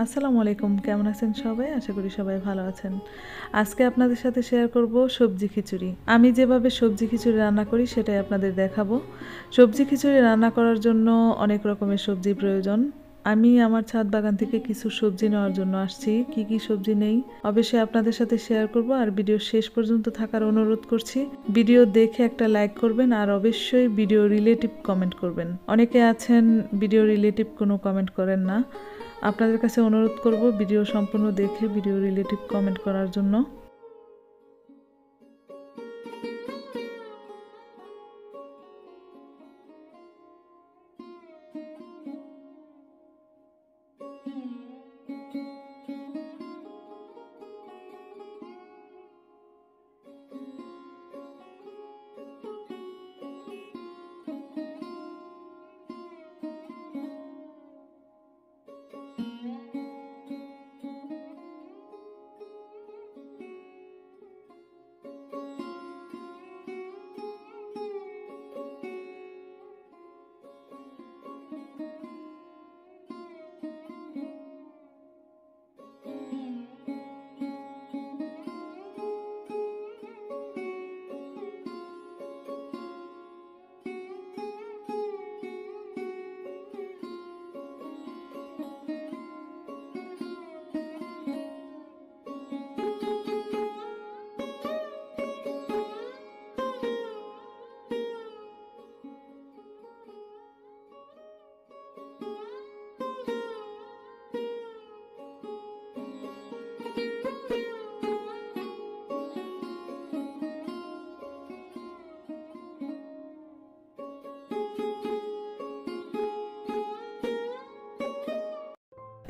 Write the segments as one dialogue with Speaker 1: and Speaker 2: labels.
Speaker 1: আসসালামু আলাইকুম, কেমন আছেন সবাই? আশা করি সবাই ভালো আছেন। আজকে আপনাদের সাথে শেয়ার করব সবজি খিচুড়ি। আমি যেভাবে সবজি খিচুড়ি রান্না করি সেটাই আপনাদের দেখাবো। সবজি খিচুড়ি রান্না করার জন্য অনেক রকমের সবজি প্রয়োজন। আমি আমার ছাদ বাগান থেকে কিছু সবজি নেওয়ার জন্য আসছি। কি কি সবজি নেই অবশ্যই আপনাদের সাথে শেয়ার করব, আর ভিডিও শেষ পর্যন্ত থাকার অনুরোধ করছি। ভিডিও দেখে একটা লাইক করবেন আর অবশ্যই ভিডিও রিলেটিভ কমেন্ট করবেন। অনেকে আছেন ভিডিও রিলেটিভ কোনো কমেন্ট করেন না। আপনাদের কাছে অনুরোধ করব ভিডিও সম্পূর্ণ দেখে ভিডিও রিলেটিভ কমেন্ট করার জন্য।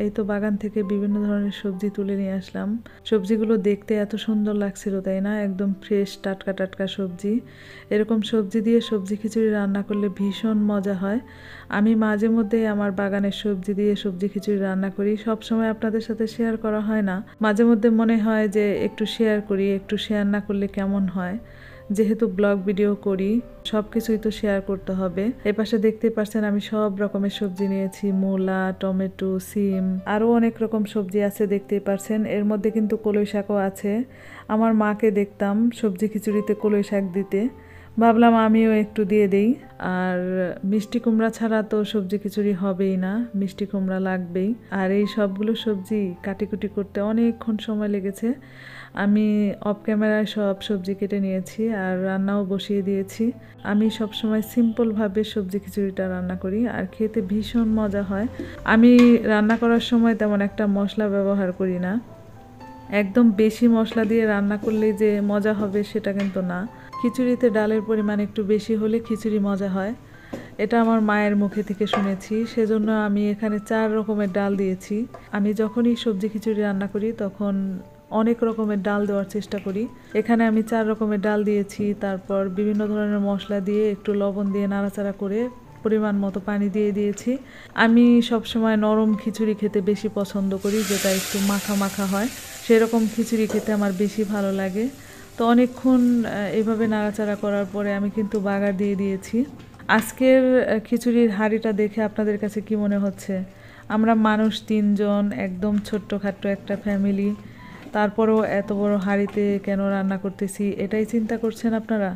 Speaker 1: এই তো বাগান থেকে বিভিন্ন ধরনের সবজি তুলে নিয়ে আসলাম। সবজিগুলো দেখতে এত সুন্দর লাগছিল, তাই না? একদম ফ্রেশ টাটকা টাটকা সবজি। এরকম সবজি দিয়ে সবজি খিচুড়ি রান্না করলে ভীষণ মজা হয়। আমি মাঝে মধ্যে আমার বাগানের সবজি দিয়ে সবজি খিচুড়ি রান্না করি। সব সময় আপনাদের সাথে শেয়ার করা হয় না। মাঝে মধ্যে মনে হয় যে একটু শেয়ার করি, একটু শেয়ার না করলে কেমন হয়। যেহেতু ব্লগ ভিডিও করি, সব কিছুই তো শেয়ার করতে হবে। এপাশে দেখতে পাচ্ছেন আমি সব রকমের সবজি নিয়েছি, মূলা, টমেটো, সিম, আরও অনেক রকম সবজি আছে দেখতেই পাচ্ছেন। এর মধ্যে কিন্তু কলই শাকও আছে। আমার মাকে দেখতাম সবজি খিচুড়িতে কলই শাক দিতে, ভাবলাম আমিও একটু দিয়ে দেই। আর মিষ্টি কুমড়া ছাড়া তো সবজি খিচুড়ি হবেই না, মিষ্টি কুমড়া লাগবেই। আর এই সবগুলো সবজি কাটিকুটি করতে অনেকক্ষণ সময় লেগেছে। আমি অফ ক্যামেরায় সব সবজি কেটে নিয়েছি আর রান্নাও বসিয়ে দিয়েছি। আমি সবসময় সিম্পলভাবে সবজি খিচুড়িটা রান্না করি আর খেতে ভীষণ মজা হয়। আমি রান্না করার সময় তেমন একটা মশলা ব্যবহার করি না। একদম বেশি মশলা দিয়ে রান্না করলেই যে মজা হবে সেটা কিন্তু না। খিচুড়িতে ডালের পরিমাণ একটু বেশি হলে খিচুড়ি মজা হয়, এটা আমার মায়ের মুখে থেকে শুনেছি। সেজন্য আমি এখানে 4 রকমের ডাল দিয়েছি। আমি যখনই সবজি খিচুড়ি রান্না করি তখন অনেক রকমের ডাল দেওয়ার চেষ্টা করি। এখানে আমি 4 রকমের ডাল দিয়েছি, তারপর বিভিন্ন ধরনের মশলা দিয়ে একটু লবণ দিয়ে নাড়াচাড়া করে পরিমাণ মতো পানি দিয়ে দিয়েছি। আমি সবসময় নরম খিচুড়ি খেতে বেশি পছন্দ করি, যেটা একটু মাখা মাখা হয়, সেরকম খিচুড়ি খেতে আমার বেশি ভালো লাগে। তো অনেকক্ষণ এইভাবে নাড়াচাড়া করার পরে আমি কিন্তু বাগার দিয়ে দিয়েছি। আজকের খিচুড়ির হাঁড়িটা দেখে আপনাদের কাছে কি মনে হচ্ছে? আমরা মানুষ 3 জন, একদম ছোট্টখাট্ট একটা ফ্যামিলি, তারপরেও এত বড় হাঁড়িতে কেন রান্না করতেছি এটাই চিন্তা করছেন আপনারা?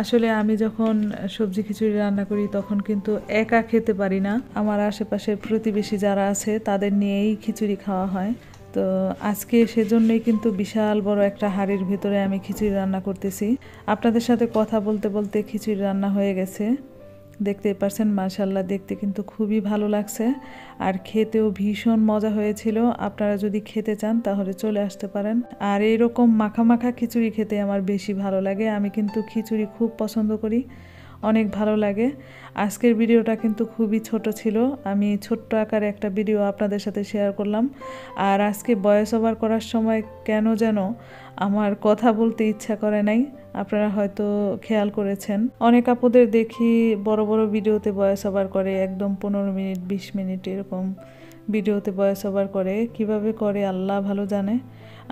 Speaker 1: আসলে আমি যখন সবজি খিচুড়ি রান্না করি তখন কিন্তু একা খেতে পারি না, আমার আশেপাশের প্রতিবেশী যারা আছে তাদের নিয়েই খিচুড়ি খাওয়া হয়। তো আজকে সেজন্যই কিন্তু বিশাল বড় একটা হাঁড়ির ভিতরে আমি খিচুড়ি রান্না করতেছি। আপনাদের সাথে কথা বলতে বলতে খিচুড়ি রান্না হয়ে গেছে, দেখতেই পারছেন। মাশাআল্লাহ, দেখতে কিন্তু খুবই ভালো লাগছে আর খেতেও ভীষণ মজা হয়েছিল। আপনারা যদি খেতে চান তাহলে চলে আসতে পারেন। আর এইরকম মাখা মাখা খিচুড়ি খেতে আমার বেশি ভালো লাগে। আমি কিন্তু খিচুড়ি খুব পছন্দ করি, অনেক ভালো লাগে। আজকের ভিডিওটা কিন্তু খুবই ছোট ছিল, আমি ছোট্ট আকারে একটা ভিডিও আপনাদের সাথে শেয়ার করলাম। আর আজকে ভয়েস ওভার করার সময় কেন যেন আমার কথা বলতে ইচ্ছা করে নাই, আপনারা হয়তো খেয়াল করেছেন। অনেক আপুদের দেখি বড় বড় ভিডিওতে ভয়েস ওভার করে, একদম 15 মিনিট 20 মিনিট এরকম ভিডিওতে ভয়েস ওভার করে। কিভাবে করে আল্লাহ ভালো জানে।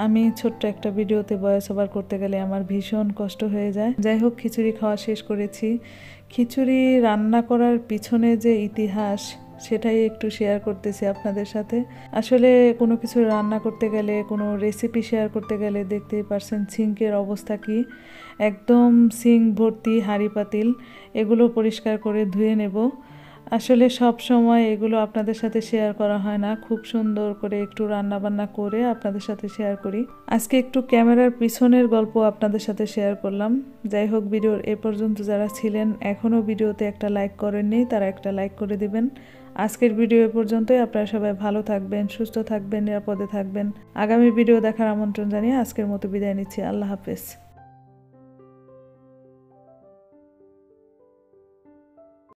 Speaker 1: আমি ছোট্ট একটা ভিডিওতে ভয়েস ওভার করতে গেলে আমার ভীষণ কষ্ট হয়ে যায়। যাই হোক, খিচুড়ি খাওয়া শেষ করেছি। খিচুড়ি রান্না করার পিছনে যে ইতিহাস সেটাই একটু শেয়ার করতেছি আপনাদের সাথে। আসলে কোনো কিছু রান্না করতে গেলে, কোনো রেসিপি শেয়ার করতে গেলে দেখতেই পারছেন সিঙ্কের অবস্থা কি, একদম সিঙ্ক ভর্তি হাঁড়ি পাতিল। এগুলো পরিষ্কার করে ধুয়ে নেব। আসলে সব সময় এগুলো আপনাদের সাথে শেয়ার করা হয় না, খুব সুন্দর করে একটু রান্না বান্না করে আপনাদের সাথে শেয়ার করি। আজকে একটু ক্যামেরার পিছনের গল্প আপনাদের সাথে শেয়ার করলাম। যাই হোক, ভিডিওর এ পর্যন্ত যারা ছিলেন এখনও ভিডিওতে একটা লাইক করেননি, তারা একটা লাইক করে দিবেন। আজকের ভিডিও এ পর্যন্তই। আপনারা সবাই ভালো থাকবেন, সুস্থ থাকবেন, নিরাপদে থাকবেন। আগামী ভিডিও দেখার আমন্ত্রণ জানিয়ে আজকের মতো বিদায় নিচ্ছি। আল্লাহ হাফেজ।